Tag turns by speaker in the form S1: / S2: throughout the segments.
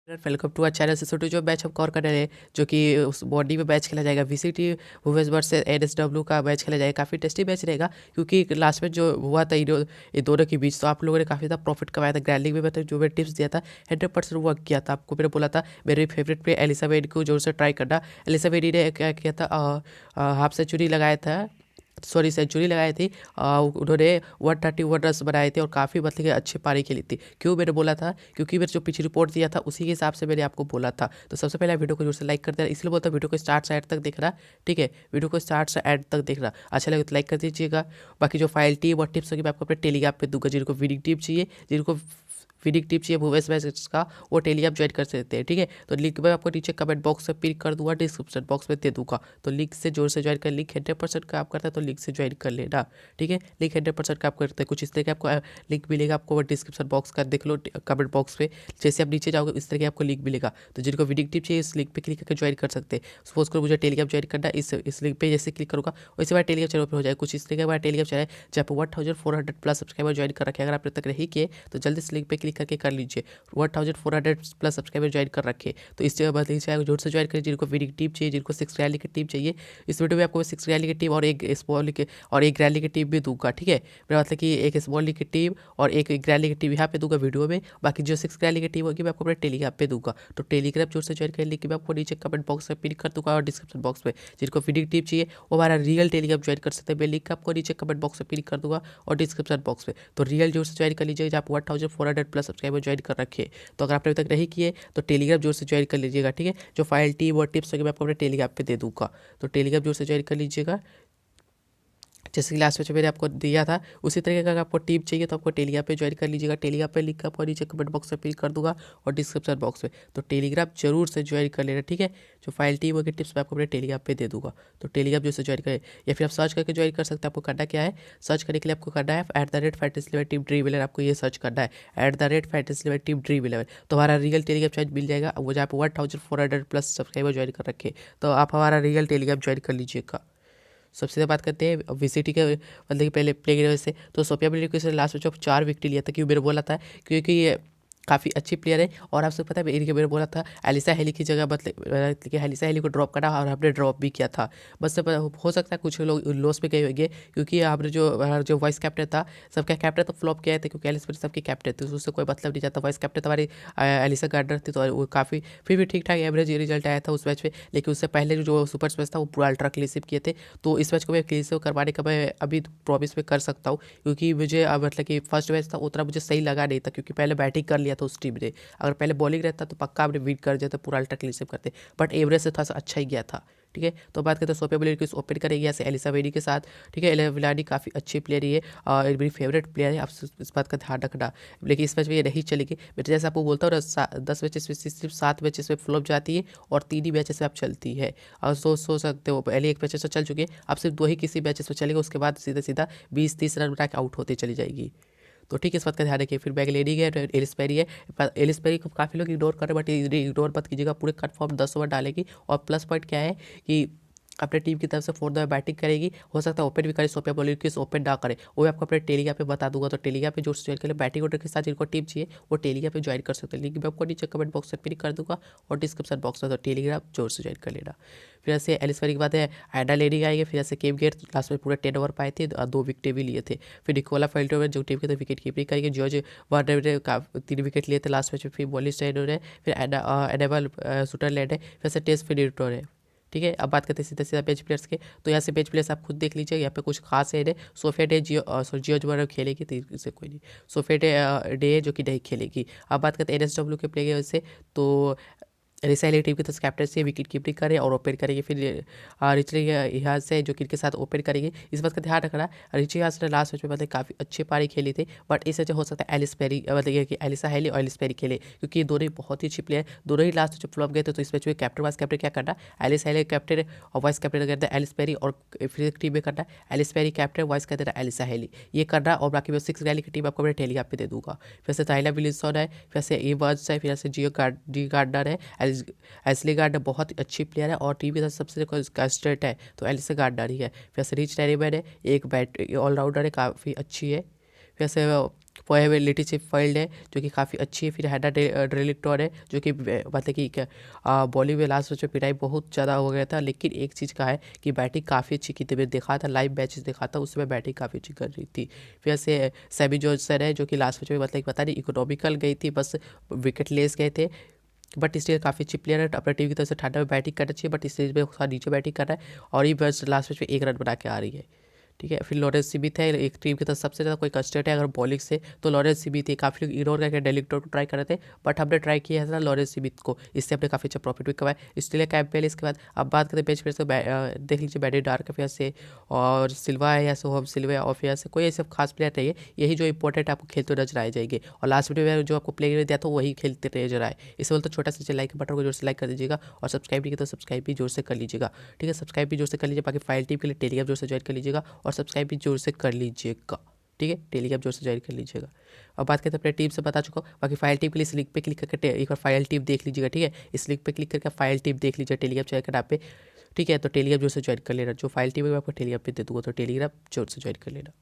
S1: Welcome to our channel. सिसोटू जो match हम कवर कर रहे हैं, जो कि उस बॉडी में मैच खेला जाएगा वीसीटी वुमेन्स वर्सेस एनएसडब्ल्यू का मैच खेला जाएगा। काफ़ी टेस्टी मैच रहेगा क्योंकि लास्ट में जो हुआ था इन दोनों के बीच, तो आप लोगों ने काफ़ी ज़्यादा प्रॉफिट कमाया था। ग्रैंडिंग में मैंने जो मैंने टिप्स दिया था 100% वर्क किया था। आपको मैंने बोला था मेरे फेवरेट प्लेयर एलिसा वेड को जोर से ट्राई करना। एलिसा वेड ने क्या किया था, हाफ सेंचुरी लगाया था, सॉरी सेंचुरी लगाई थी। उन्होंने 131 रन बनाए थे और काफ़ी मतलब कि अच्छी पारी खेली थी। क्यों मैंने बोला था, क्योंकि मैंने जो पीछे रिपोर्ट दिया था उसी के हिसाब से मैंने आपको बोला था। तो सबसे पहले वीडियो को जोर से लाइक कर देना, इसलिए बोलता हूँ वीडियो को स्टार्ट से एंड तक देखना। ठीक है, वीडियो को स्टार्ट से एंड तक देखना। अच्छा लगे तो लाइक कर दीजिएगा। बाकी जो फाइल टीम और टिप्स होगी मैं आपको अपने टेलीग्राम पे दूंगा। जिनको विनिंग टीम चाहिए, जिनको विनिंग टिप चाहिए वुमेन्स मैच का, वो टेलीग्राम ज्वाइन कर सकते हैं। ठीक है, तो लिंक मैं आपको नीचे कमेंट बॉक्स में पिन कर दूंगा, डिस्क्रिप्शन बॉक्स में दे दूंगा। तो लिंक से जोर से ज्वाइन कर, लिंक 100% काम करता है, तो लिंक से ज्वाइन कर लेना। ठीक है, लिंक 100% काम करते हैं। कुछ इस तरह के आपको लिंक मिलेगा, आपको डिस्क्रिप्शन बॉक्स का देख लो, कमेंट बॉक्स पे जैसे आप नीचे जाओगे इस तरह के आपको लिंक मिलेगा। तो जिनको विनिंग टिप चाहिए इस लिंक पे क्लिक करके ज्वाइन कर सकते हैं। सपोज करो मुझे टेलीग्राम ज्वाइन करना, इस लिंक पे जैसे क्लिक करूँगा वैसे हमारा टेलीग्राम चैनल ओपन हो जाएगा। कुछ इस तरह का हमारा टेलीग्राम चैनल है जहाँ पे 1400 प्लस सब्सक्राइबर ज्वाइन कर रखे हैं। अगर आपने तक नहीं किए तो जल्दी इस लिंक पे क्लिक करके कर लीजिए। 1400 प्लस सब्सक्राइबर ज्वाइन कर रखे, तो इस जगह बस चैनल जोर से ज्वाइन करिए। जिनको विनिंग टीम चाहिए, जिनको 6 रैली की टीम चाहिए, इस वीडियो में आपको 6 रैली की टीम और एक स्मॉल और एक रैली की टीम भी दूंगा। ठीक है, मेरा मतलब कि एक स्मॉल लीग की टीम और एक रैली की टीम यहाँ पे दूंगा वीडियो में। बाकी जो 6 रैली की टीम होगी मैं आपको अपने टेलीग्राम पे दूंगा। तो टेलीग्राम जोर से ज्वाइन कर लिंक मैं आपको नीचे कमेंट बॉक्स में पिन कर दूंगा और डिस्क्रिप्शन बॉक्स में। जिनको विनिंग टीम चाहिए वो हमारा रियल टेलीग्राम ज्वाइन कर सकते हैं। मैं लिंक आपको नीचे कमेंट बॉक्स में पिन कर दूंगा और डिस्क्रिप्शन बॉक्स में। तो रियल जोर से ज्वाइन कर लीजिएगा, जहाँ 1400 प्लस सब्सक्राइबर ज्वाइन कर रखे। तो अगर आपने अभी तक नहीं किए तो टेलीग्राम जोर से ज्वाइन कर लीजिएगा। ठीक है, जो फाइल टीम और टिप्स होगी मैं आपको अपने टेलीग्राम पे दे दूंगा। तो टेलीग्राम जोर से ज्वाइन कर लीजिएगा। जैसे कि लास्ट में जो मैंने आपको दिया था उसी तरीके का अगर आपको टीम चाहिए तो आपको टेलीग्राम पे ज्वाइन कर लीजिएगा। टेलीग्राम पे लिंक आपको नीचे कमेंट बॉक्स में पिन कर दूंगा और डिस्क्रिप्शन बॉक्स में। तो टेलीग्राम जरूर से ज्वाइन कर लेना। ठीक है, जो फाइल टीम होगी टिप्स मैं आपको अपने टेलीग्राम पे दे दूंगा। तो टेलीग्राम जो से ज्वाइन करें या फिर आप सर्च करके ज्वाइन कर सकते हैं। आपको करना क्या है, सर्च करने के लिए आपको करना है @fantasy11 टीम ड्रीम 11। आपको ये सर्च करना है @fantasy11 टीम ड्रीम 11। तो हमारा रियल टेलीग्राम ज्वाइन मिल जाएगा, वो जहाँ पे 1400 प्लस सब्सक्राइबर ज्वाइन कर रखे। तो आप हमारा रियल टेलीग्राम ज्वाइन कर लीजिएगा। सबसे ज़्यादा बात करते हैं वीसीटी के मतलब कि पहले प्ले की वजह से, तो सोफिया बिल्ली से लास्ट मैच में 4 विकेट लिया था। क्यों मैंने बोला था, क्योंकि ये काफ़ी अच्छी प्लेयर है। और आपसे पता है इनके मैंने बोला था एलिसा हेली की जगह मतलब कि एलिसा हेली को ड्रॉप करना, और हमने ड्रॉप भी किया था। बस हो सकता है कुछ लोग लॉस में गए होंगे, क्योंकि हमने जो वाइस कैप्टन था, सबका कैप्टन तो फ्लॉप किया था, क्योंकि एलिस सबके कैप्टन थे, तो उससे कोई मतलब नहीं जाता। वाइस कैप्टन हमारी एलिसा गार्डनर थी, तो वो काफ़ी फिर भी ठीक ठाक एवरेज रिजल्ट आया था उस मैच में। लेकिन उससे पहले जो सुपर मैच था वो पूरा अल्ट्रा क्लीन किए थे। तो इस मैच को मैं क्लीन करवाने का मैं अभी प्रॉमिस में कर सकता हूँ, क्योंकि मुझे मतलब कि फर्स्ट मैच था उतना मुझे सही लगा नहीं था, क्योंकि पहले बैटिंग कर लिया था उस टीम ने। अगर पहले बॉलिंग रहता तो पक्का आपने विन कर जाता, पूरा अल्ट्रा क्लीन करते, बट एवरेज से थोड़ा सा अच्छा ही गया था। ठीक है, तो बात करते हैं सोफिया बिल्ली की ओपन करेगी ऐसे एलिसा वेडी के साथ। ठीक है, एलिसा विलानी काफ़ी अच्छी प्लेयर है और मेरी फेवरेट प्लेयर है, आप इस बात का ध्यान रखना। लेकिन इस मैच में ये नहीं चलेगी। मैं जैसे आपको बोलता हूँ 10 मैचेस में सिर्फ 7 मैचेस में फ्लॉप जाती है और 3 ही मैचेस में आप चलती है। और सोच सकते हो पहले एक मैचेस में चल चुके हैं, अब सिर्फ 2 ही किसी मैचेस में चलेगा, उसके बाद सीधा सीधा 20-30 रन बना के आउट होते चली जाएगी। तो ठीक है, इस बात का ध्यान रखिए। फिर बैगलेडी है, एलिस पेरी है। एलिस पेरी को काफ़ी लोग इग्नोर कर रहे हैं, बट इग्नोर मत कीजिएगा, पूरे कन्फर्म 10 ओवर डालेगी। और प्लस पॉइंट क्या है कि अपने टीम की तरफ से 4 ओवर बैटिंग करेगी। हो सकता है ओपन भी करे, सोफिया बॉलिंग किस ओपन ना करे, वो भी आपको अपने टेलीग्राम पे बता दूंगा। तो टेलीग्राम पे जो ज्वाइन कर ले, बैटिंग ऑर्डर के साथ जिनको टीम चाहिए वो टेलीग्राम पे ज्वाइन कर सकते हैं। लिंक मैं आपको नीचे कमेंट बॉक्स में पिन कर दूंगा और डिस्क्रिप्शन बॉक्स में। तो टेलीग्राम जोर से ज्वाइन कर लेना। फिर ऐसे एलिस पेरी के बाद है एडा लेडी आएंगे। फिर ऐसे केम गेट लास्ट में पूरे 10 ओवर पाए थे, 2 विकेट भी लिए थे। फिर निकोला फेल्टो जो टीम के थे विकेट कीपिंग करेंगे। जॉर्ज वार्नर ने 3 विकेट लिए थे लास्ट मैच में। फिर बॉलिंग स्टाइनर है, फिर एडेबल सुटरलैंड है, फिर से टेस्ट फिनिटर है। ठीक है, अब बात करते हैं सीधा सीधा बेंच प्लेयर्स के। तो यहाँ से बेंच प्लेयर्स आप खुद देख लीजिए, यहाँ पे कुछ खास है। सोफिया डे जियो जो खेलेगी, तो इससे कोई नहीं। सोफिया डे जो कि नहीं खेलेगी। अब बात करते हैं एनएसडब्ल्यू के प्ले से। तो रिसाइली टीम की तरफ कैप्टन से विकेट कीपिंग करे और ओपन करेंगे। फिर रिचली यहाँ से जो कि इनके साथ ओपन करेंगे। इस बात का ध्यान रखना, रिची यहाँ से लास्ट मैच में मतलब काफ़ी अच्छी पारी खेली थी, बट इस वजह हो सकता है एलिस पेरी मतलब ये कि एलिसा हेली और एलिस पेरी खेले, क्योंकि ये दोनों ही बहुत ही अच्छी प्लेयर, दोनों ही लास्ट मैच फ्लॉप गए थे। तो इस मैच में कैप्टन वाइस कैप्टन क्या करना, एलिस हेली कैप्टन और वाइस कैप्टन करना एलिस पेरी, और फिर टीम में करना एलिस पेरी कैप्टन, वाइस कहते हैं एलिसा हेली, ये करना। और बाकी मैं 6 रैली की टीम आपको अपने टेलीग्राम पे दे दूंगा। फिर से ताइला विलियमसन है, फिर से एवर्स है, फिर से डी गार्डनर है। एस्ली गार्डनर बहुत ही अच्छी प्लेयर है और टीम के साथ सबसे कंस्टेंट है, तो एलिसा गार्डनर ही है। वैसे रिच टैरीमैन है, एक बैट ऑलराउंडर है, काफ़ी अच्छी है। वैसे पोएबिलिटी चिप फाइल्ड है जो कि काफ़ी अच्छी है। फिर हेडा ड्रिलिक्टोर है जो कि मतलब कि बॉलिंग में लास्ट में पिटाई बहुत ज़्यादा हो गया था, लेकिन एक चीज़ का है कि बैटिंग काफ़ी अच्छी की थी। मैंने देखा था लाइव मैचेस देखा था, उसमें बैटिंग काफ़ी अच्छी कर रही थी। फिर से सैमी जॉनसन है जो कि लास्ट मैच में मतलब कि पता नहीं इकोनॉमिकल गई थी, बस विकेट लेस गए थे, बट स्टिल काफ़ी अच्छी प्लेयर है। अपने टीम की तरफ से ठंडा में बैटिंग करना चाहिए, बट इस सीरीज में थोड़ा नीचे बैटिंग कर रहा है और ये बस लास्ट मैच में 1 रन बना के आ रही है। ठीक है, फिर लॉरेंस स्मिथ है एक टीम की तरफ सबसे ज़्यादा कोई कंस्टेंट है अगर बॉलिंग से तो लॉरेंस स्मिथ है। काफ़ी लोग इग्नोर करके डेलिक्टर को ट्राई कर रहे थे, बट हमने ट्राई किया था लॉरेंस स्मिथ को, इससे हमने काफ़ी अच्छा प्रॉफिट भी कमाया। इसलिए कैंपबेल। इसके बाद अब बात करते हैं बेंच प्लेयर से, देख लीजिए बैडी डार्क फिर से और सिल्वा है या सोहम सिल्वा और फिर से कोई ऐसे खास प्लेयर नहीं है। यही जो इंपॉर्टेंट आपको खेलते नजर आ जाएंगे और लास्ट वीडियो में जो आपको प्लेयर दिया था वही खेलते नजर आए। इस वक्त तो छोटा सा लाइक बटन को जोर से लाइक कर दीजिएगा और सब्सक्राइब नहीं किया तो सब्सक्राइब भी जोर से कर लीजिएगा। ठीक है, सब्सक्राइब भी जोर से कर लीजिए। बाकी फाइल टीम के लिए टेलीग्राम जोर से ज्वाइन कर लीजिएगा और सब्सक्राइब भी जोर से कर लीजिएगा। ठीक है, टेलीग्राम जोर से ज्वाइन कर लीजिएगा। अब बात करते हैं अपने टीम से बता चुका हूँ। बाकी फाइल टीम के लिए इस लिंक पे क्लिक करके एक बार फाइल टीम देख लीजिएगा। ठीक है, इस लिंक पे क्लिक करके फाइल टीम देख लीजिए टेलीग्राम चैनल के नाम पे। ठीक है, तो टेलीग्राम जोर से ज्वाइन कर लेना। जो फाइल टीम है मैं आपको टेलीग्राम पे दे दूँगा, तो टेलीग्राम जोर से ज्वाइन कर लेना।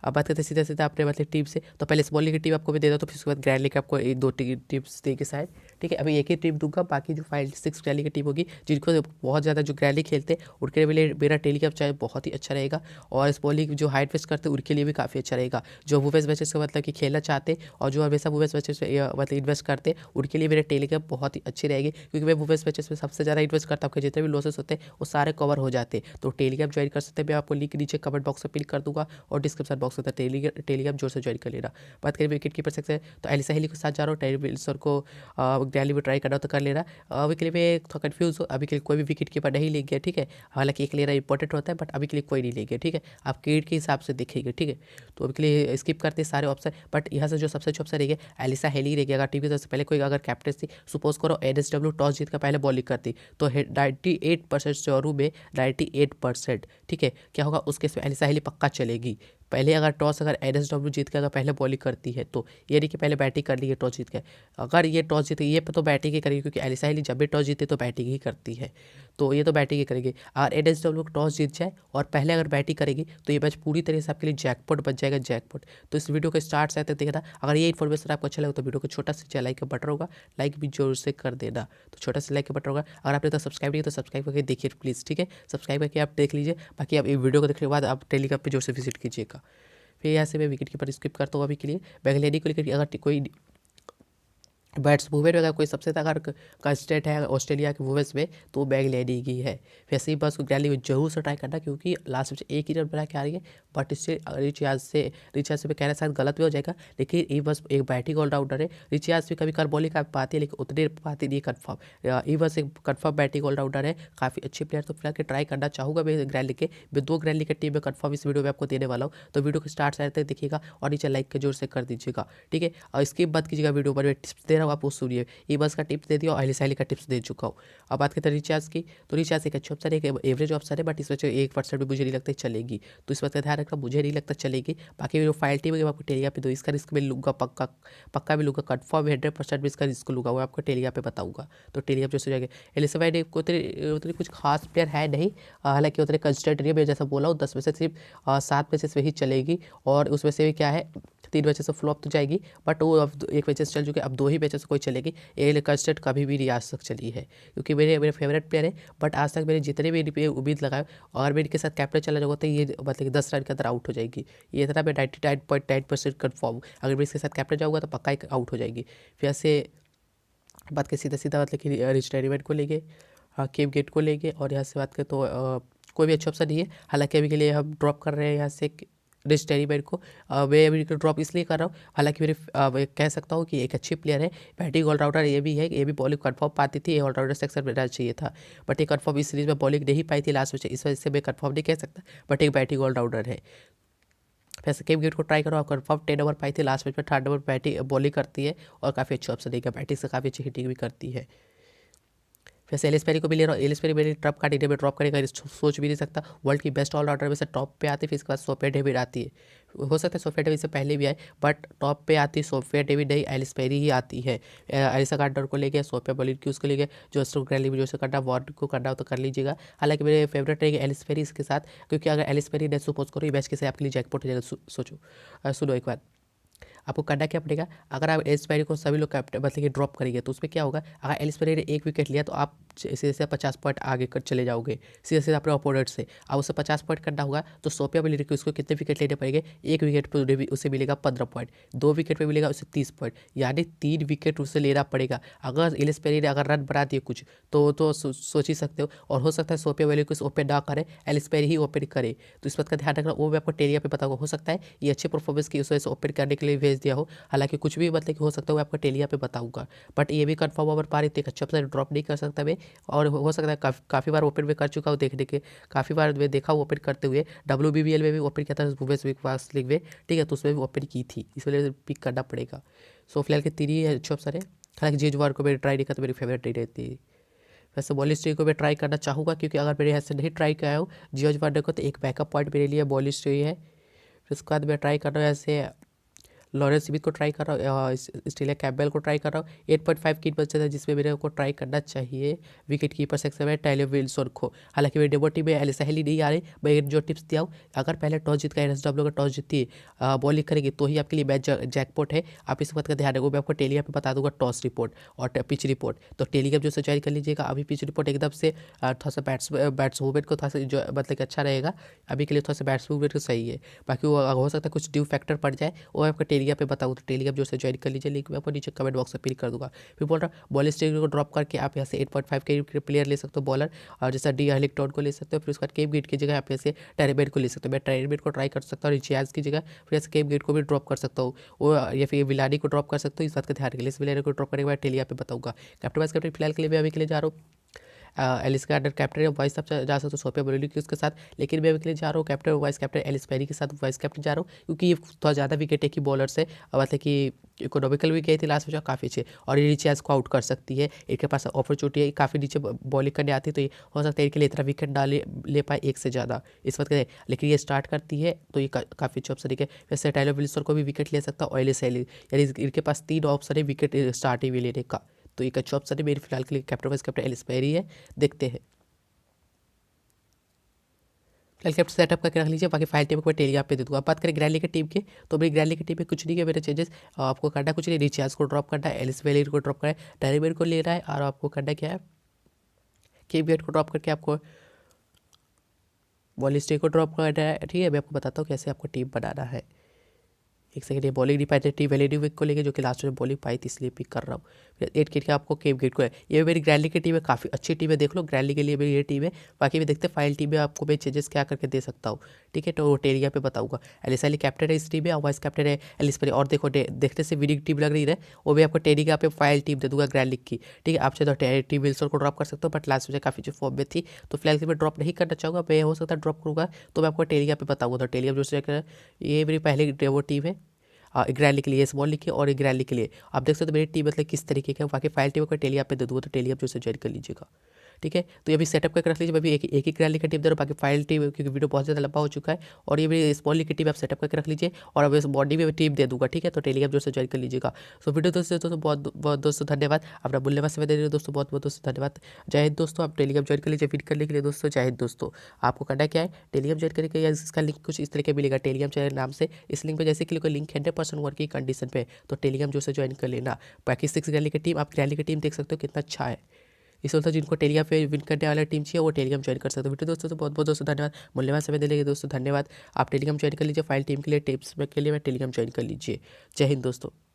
S1: अब बात करते हैं सीधा सीधा अपने मतलब टीम से। तो पहले स्मॉल लीग की टीम आपको मैं दे दूँ, तो फिर उसके बाद ग्रैंड लीग की आपको एक दो टीम्स देंगे शायद। ठीक है, अभी एक ही टीम दूंगा, बाकी जो 5-6 ग्रैंड लीग की टीम होगी जिनको बहुत ज़्यादा जो ग्रैंड लीग खेलते हैं उनके लिए मेरा टेलीग्राम चाहे बहुत ही अच्छा रहेगा, और स्मॉल लीग जो हाइट वेस्ट करते हैं उनके लिए भी काफ़ी अच्छा रहेगा। जो वुमेन्स मैचेस को मतलब कि खेलना चाहते हैं और जो हमेशा वुमेन्स मैचेस में मतलब इन्वेस्ट करते हैं उनके लिए मेरा टेलीग्राम बहुत ही अच्छी रहेगी, क्योंकि मैं वुमेन्स मैचेस में सबसे ज़्यादा इन्वेस्ट करता हूँ। जितने भी लॉसेस होते हैं वो सारे कवर हो जाते हैं। तो टेलीग्राम ज्वाइन कर सकते हैं, मैं आपको लिंक नीचे कमेंट बॉक्स में पिन कर दूंगा और डिस्क्रिप्शन बॉक्स में टेलीग्राम जोर से ज्वाइन कर लेना। बात करें विकेट कीपर सेक्शन, तो एलिसा हेली के साथ जा रहा हूँ। टेरी विल्सन को ग्रैंड लीग में ट्राई करना हो तो कर लेना। अभी के लिए मैं थोड़ा कन्फ्यूज़ हूँ, अभी के लिए कोई भी विकेट कीपर नहीं ले गया। ठीक है, हालांकि एक लेना इंपॉर्टेंट होता है, बट अभी के लिए कोई नहीं ले गया। ठीक है, आप क्रिकेट के हिसाब से देखेंगे। ठीक है, तो अभी के लिए स्किप करते हैं सारे ऑप्शन, बट यहाँ से जो सबसे अच्छे ऑप्शन रहेगा एलिसा हेली रहेगी। अगर टीम की तरफ से पहले कोई अगर कैप्टन थी, सपोज करो एनएसडब्ल्यू टॉस जीत कर पहले बॉलिंग करती, तो 98% चौरू में 98%। ठीक है, क्या होगा उसके एलिसा हेली पक्का चलेगी। पहले अगर टॉस अगर एनएसडब्ल्यू जीत के अगर पहले बॉलिंग करती है तो ये नहीं कि पहले बैटिंग कर ली है टॉस जीत के। अगर ये टॉस जीते ये तो बैटिंग ही करेगी, क्योंकि एलिसा हेली जब भी टॉस जीते तो बैटिंग ही करती है, तो ये तो बैटिंग ही करेगी। अगर एनएसडब्ल्यू टॉस जीत जाए और पहले अगर बैटिंग करेगी तो ये मैच पूरी तरह से आपके लिए जैकपॉट बच जाएगा, जैकपॉट। तो इस वीडियो के स्टार्ट से तक देखना। अगर ये इन्फॉर्मेशन आपको अच्छा लगे तो वीडियो को छोटा सा लाइक का बटन होगा, लाइक भी जोर से कर देना। तो छोटा सा लाइक का बटन होगा। अगर आपने तो सब्सक्राइब नहीं तो सब्सक्राइब करके देखिए प्लीज़। ठीक है, सब्सक्राइब करके आप देख लीजिए। बाकी आप ये वीडियो को देखने के बाद आप टेलीग्राम पे जोर से विजिट कीजिएगा। फिर यहाँ से मैं विकेट कीपर स्किप करता हूँ अभी के लिए। बैंगलेडी को लेकर अगर कोई बैट्स मूवमेंट अगर कोई सबसे ज़्यादा अगर कंस्टेंट है ऑस्ट्रेलिया के वुमेन्स में तो बैग लेडी की है। वैसे ही बस को ग्रैंड लीग में जरूर से ट्राई करना, क्योंकि लास्ट में एक ही रन बना के आ रही है, बट इससे रिचार्ज से मैं कहना शायद गलत भी हो जाएगा, लेकिन ये बस एक बैटिंग ऑलराउंडर है। रिचार्ज भी कभी कर बॉलिंग कर पाती है लेकिन उतने पाती नहीं कन्फर्म। ये बस एक कन्फर्म बैटिंग ऑलराउंडर है, काफ़ी अच्छी प्लेयर। तो फिलहाल के ट्राई करना चाहूँगा मैं ग्रैंड लीग के। मैं 2 ग्रैंड लीग की टीम में कन्फर्म इस वीडियो में आपको देने वाला हूँ, तो वीडियो को स्टार्ट से तक देखिएगा और नीचे लाइक के जोर से कर दीजिएगा। ठीक है, और स्किप मत कीजिएगा, वीडियो पर मैं टिप्स दे रहा हूँ आप वो सुनिए। ई बस का टिप्स दे दिया और एलिसा हेली का टिप्स दे चुका हूँ। अब बात करते हैं रिचार्ज की, तो रिचार्ज एक अच्छी ऑप्शन है, एक एवरेज ऑप्शन है, बट इस वजह 1% भी मुझे नहीं लगता चलेगी, तो इस बात का ध्यान रखना, मुझे नहीं लगता चलेगी। बाकी जो फाइल टीम है आपको टेलीग्राम पे दो, इसका रिस्क मैं लूँगा पक्का, पक्का भी लूँगा, कन्फर्म 100% भी इसका रिस्क लूँगा, वो आपको टेलीग्राम पे बताऊँगा। तो टेलीग्राम जैसे जाएगा एलिसा हेली को उतनी कुछ खास प्लेयर है नहीं, हालांकि उतने कंस्टेंट नहीं है। मैं जैसा बोला हूँ 10 में से सिर्फ 7 मैचेस में ही चलेगी, और उसमें से भी क्या है 3 मैचेस से फ्लॉप तो जाएगी, बट वो अब 1 मैचेस चल चुके, अब 2 ही मैचेस कोई चलेगी। ये कंस्टेंट कभी भी नहीं आज तक चली है, क्योंकि मेरे फेवरेट प्लेयर है, बट आज तक मैंने जितने भी इन पे उम्मीद लगाए, अगर मैं इनके साथ कैप्टन चला जाऊँगा तो ये मतलब 10 रन के अंदर आउट हो जाएगी। ये इतना मैं 99.9% कन्फर्म, अगर मैं इसके साथ कैप्टन जाऊँगा तो पक्का ही आउट हो जाएगी। फिर ऐसे बात करें सीधा सीधा मतलब कि रिटायरमेंट को लेके, केप गेट को लेके, और यहाँ से बात करें तो कोई भी अच्छा ऑप्शन नहीं है। हालांकि अभी के लिए हम ड्रॉप कर रहे हैं यहाँ से रिस्टेरीमेंट को। मैं अभी ड्रॉप इसलिए कर रहा हूँ, हालांकि मेरे मैं कह सकता हूँ कि एक अच्छी प्लेयर है, बैटिंग ऑलराउंडर ये भी है, ये भी बॉलिंग कन्फर्म पाती थी, ये ऑलराउंडर सेक्शन में रहना चाहिए था, बट ये कन्फर्म इस सीरीज में बॉलिंग नहीं पाई थी लास्ट में, इस वजह से मैं कन्फर्म नहीं कह सकता, बट एक बैटिंग ऑलराउंडर है। वैसे केप गेट को ट्राई करो, आप कन्फर्म 10 ओवर पाई थी लास्ट मैच में, 3rd ओवर बैटिंग बॉलिंग करती है और काफ़ी अच्छा ऑप्शन देगा, बैटिंग से काफ़ी अच्छी हिटिंग भी करती है। वैसे एलिस पेरी को भी ले रहा हूँ, एलिस पेरी मेरी टॉप का टीडे में ड्रॉप करेगा, सोच भी नहीं सकता। वर्ल्ड की बेस्ट ऑलराउंडर में से टॉप पे आती है, फिर इसके बाद सोफिया डेविड आती है। हो सकता है सोफिया डेविड से पहले भी आए, बट टॉप पे आती है सोफिया डेविड नहीं, एलिस पेरी ही आती है। एलिसा गार्डनर को ले गया, सोफिया बॉलिंग की उसको ले गया, जो स्ट्रोक रैली में जो से करना वार्ड को करना हो तो कर लीजिएगा। हालांकि मेरे फेवरेट रहेगी एलिस पेरी इसके साथ, क्योंकि अगर एलिस पेरी ने सपोज करो ये मैच के से आपके लिए जैकपॉट हो जाएगा। सोचो, सुनो एक बार, आपको करना क्या पड़ेगा, अगर आप एलिस पेरेरा को सभी लोग कैप्टन मतलब कि ड्रॉप करेंगे तो उसमें क्या होगा, अगर एलिस पेरेरा ने 1 विकेट लिया तो आप सीधे 50 पॉइंट आगे कर चले जाओगे सीधे सीधे अपने अपोनेंट से। अब उसे 50 पॉइंट करना होगा तो सोफिया मिलिटरी को उसको कितने विकेट लेने पड़ेंगे, 1 विकेट पर उसे मिलेगा 15 पॉइंट, 2 विकेट पर मिलेगा उसे 30 पॉइंट, यानी 3 विकेट उसे लेना पड़ेगा। अगर एलिस पेरेरा ने अगर रन बना दिए कुछ तो सोच ही सकते हो, और हो सकता है सोफिया मिलिटरी को ओपन ना करे, एलिस पेरेरा ही ओपन करे। तो इस बात का ध्यान रखना, वो मैं आपको टेलिया पे बताऊंगा। हो सकता है ये अच्छे परफॉर्मेंस की उस वजह से ओपन करने के लिए भेज दिया हो, हालांकि कुछ भी मतलब कि हो सकता है वो आपको टेलिया पे बताऊंगा। बट ये भी कंफर्म ओवर पार इतने अच्छा प्लेयर ड्रॉप नहीं कर सकता मैं, और हो सकता है काफ़ी बार ओपन में कर चुका हूँ, देखने के काफ़ी बार मैं देखा हूँ ओपन करते हुए। WBBL में भी ओपन किया था भूपेश विश्वास लीग में, ठीक है, तो उसमें भी ओपन की थी, इस वजह से पिक करना पड़ेगा। सो फिलहाल के 3 ही अच्छे ऑप्शन है। हालांकि जेजवार को मैंने ट्राई नहीं किया तो मेरी फेवरेट नहीं रहती। वैसे बॉलिस्ट्री को मैं ट्राई करना चाहूँगा, क्योंकि अगर मेरे यहाँ से नहीं ट्राई किया हूँ जियोज वार्डर को, तो एक बैकअप पॉइंट मेरे लिए बॉलिस्ट्री है। फिर उसके बाद मैं ट्राई कर रहा हूँ ऐसे लॉरेंस स्मिथ को ट्राई कर रहा हूँ, स्टीलिया कैम्पबेल को ट्राई कर रहा हूँ। 8.5 की बचत है जिसमें मेरे को ट्राई करना चाहिए विकेट कीपर सेक्शन में टाइलर विल्सन को। हालांकि मेरी डेमो टीम में एलिस हेली नहीं आ रही। मैं जो टिप्स दिया हूँ, अगर पहले टॉस जीत कर NSW का टॉस जीती बॉलिंग करेगी तो ही आपके लिए मैच जैकपॉट है। आप इस बात का ध्यान रखो, मैं आपको टेलिया पे बता दूंगा टॉस रिपोर्ट और पिच रिपोर्ट। तो टेलीग्राम जो से ज्वाइन कर लीजिएगा। अभी पिच रिपोर्ट एकदम से थोड़ा सा बैट्स मूवमेंट को थोड़ा सा जो मतलब कि अच्छा रहेगा, अभी के लिए थोड़ा सा बैट्स मूवमेंट को सही है। बाकी वो हो सकता है कुछ ड्यू फैक्टर पड़ जाए, वो मैं आपको टेलिग्राम पे बताऊँ। तो टेलिग्राम जो से ज्वाइन कर लीजिए, लिंक मैं आपको नीचे कमेंट बॉक्स में पिन कर दूंगा। फिर बोल रहा बॉलिंग स्ट्रिंग को ड्रॉप करके आप यहाँ से 8.5 के प्लेयर ले सकते हो बॉलर, और जैसा डी हार्लिंगटन को ले सकते हो। फिर उसके बाद केप गेट की जगह आप यहाँ से टैरेबेट को ले सकते हो। मैं टैरेबेट को ट्राई कर सकता हूँ, रिचार्ज की जगह फिर ऐसे केप गेट को भी ड्रॉप कर सकता हूँ, वो या फिर विलानी को ड्रॉप कर सकते हो। इस बात का ध्यान रखिए, इस विलानी को ड्रॉप करने के बाद टेलिया पे बताऊंगा। कैप्टन वाइस कैप्टन फिलहाल के लिए मैं अभी के लिए जा रहा हूँ एलिस के अंडर कैप्टन या वाइस, आप जा सकते हो सोफिया मिलिटरी के उसके साथ, लेकिन मैं अभी के लिए जा रहा हूँ कैप्टन और वाइस कैप्टन एलिस पेरी के साथ वाइस कैप्टन जा रहा हूँ, क्योंकि ये थोड़ा ज़्यादा विकेट है कि बॉलर से मतलब कि इकोनॉमिकल भी गई थी लास्ट में जो काफ़ी अच्छे, और ये रिचार्ज को आउट कर सकती है। इनके पास अपॉर्चुनिटी है, काफ़ी नीचे बॉलिंग करने आती है, तो ये हो सकता है इनके लिए इतना विकेट ना ले पाए एक से ज़्यादा इस वक्त, लेकिन ये स्टार्ट करती है तो ये काफ़ी अच्छे ऑप्शन है। वैसे टाइलर विल्सन को भी विकेट ले सकता है और एलिस हेली, यानी इनके पास 3 ऑप्शन है विकेट स्टार्टिंग में लेने का। तो एक अच्छा ऑप्शन है मेरी फिलहाल के लिए captain vice captain Ellyse Perry है, देखते हैं। फिलहाल कैप्टन सेटअप करके रख लीजिए, बाकी फाइल टीम को मैं टेलिग्राम पे दे दूँगा। अब बात करें ग्रैंड लीग की टीम की, तो मेरी ग्रैंड लीग की टीम में कुछ नहीं है मेरे चेंजेस। आपको करना कुछ नहीं, रिचार्ज को ड्रॉप करना है, एलिस वेलियर को ड्रॉप करना है, टैरीबेर को लेना है, और आपको करना क्या है, केप गेट को ड्रॉप करके आपको बॉलिस्टिक को ड्रॉप करना है। ठीक है, मैं आपको बताता हूँ कैसे आपको टीम बनाना है। एक सेकंड, ये बॉलिंग नहीं पाई थी वैलिडी विक को लेके, जो कि लास्ट में बॉलिंग पाई थी, इसलिए पिक कर रहा हूँ। फिर 8 किट का आपको केप गेट को है। ये मेरी ग्रैंड लीग की टीम है, काफ़ी अच्छी टीम है, देख लो ग्रैंड लीग के लिए मेरी ये टीम है। बाकी भी देखते फाइल टीम में आपको मैं चेंजेस क्या करके दे सकता हूँ, ठीक है, तो टेलिया पे बताऊँगा। एलिस हेली कैप्टन है इस टीम में, और वाइस कैप्टन है एलिस पेरी। और देखो देखते से विनिंग टीम लग रही है, वो भी आपको टेलिया पे फाइल टीम दे दूँगा ग्रैंड लीग की, ठीक है। आप चाहे तो टीम विल्सन को ड्रॉप कर सकते हो, बट लास्ट में काफ़ी जो फॉर्म में थी, तो फिलहाल मैं ड्रॉप नहीं करना चाहूँगा। मैं हो सकता है ड्रॉप करूँगा तो मैं आपको टेलिया पे बताऊँगा। तो टेलिया जो ये मेरी पहले वो टीम है ग्रैंड लीग के लिए, स्मॉल लीग के और ग्रैंड लीग के लिए। आप देख सकते हो मेरी टीम मतलब किस तरीके का, बाकी फाइल टीम को टेलिया पे दे दूँगा, तो टेलिया जो से ज्वाइन कर लीजिएगा, ठीक है। तो ये भी सेटअप करके रख लीजिए। मैं भी एक ही ग्रैंड लीग की टीम दे रहा हूँ, बाकी फाइल टीम, क्योंकि वीडियो बहुत ज़्यादा लंबा हो चुका है, और ये भी स्मॉल लीग की टीम आप सेटअप करके रख लीजिए, और अब इस बॉडी में टीम दे दूँगा, ठीक है। तो टेलिग्राम जो से ज्वाइन कर लीजिएगा। सो वीडियो दोस्तों बहुत बहुत दोस्तों धन्यवाद, अपना मूल्यवान समय दे रहे हो दोस्तों, बहुत बहुत दोस्तों धन्यवाद। जय हिंद दोस्तों, आप टेलिग्राम ज्वाइन कर लीजिए विन करने के लिए दोस्तों। जय हिंद दोस्तों। आपको करना क्या है, टेलिग्राम ज्वाइन करके, या इसका लिंक कुछ इस तरीके मिलेगा टेलिग्राम चैनल नाम से। इस लिंक पे जैसे क्लिक करो, लिंक 100% वर्किंग कंडीशन पे, तो टेलिग्राम जो से ज्वाइन कर लेना। बाकी 6 ग्रैंड लीग की टीम, आप ग्रैंड लीग की टीम देख सकते हो कितना अच्छा है। इस वक्त जिनको टेलिग्राम पे विन करने वाला टीम चाहिए वो टेलिग्राम ज्वाइन कर सकते हो। वीडियो दोस्तों तो बहुत बहुत दोस्तों धन्यवाद, मूल्यवान समय देने के लिए दोस्तों धन्यवाद। आप टेलिग्राम ज्वाइन कर लीजिए, फाइल टीम के लिए टिप्स के लिए मैं टेलिग्राम ज्वाइन कर लीजिए। जय हिंद दोस्तों।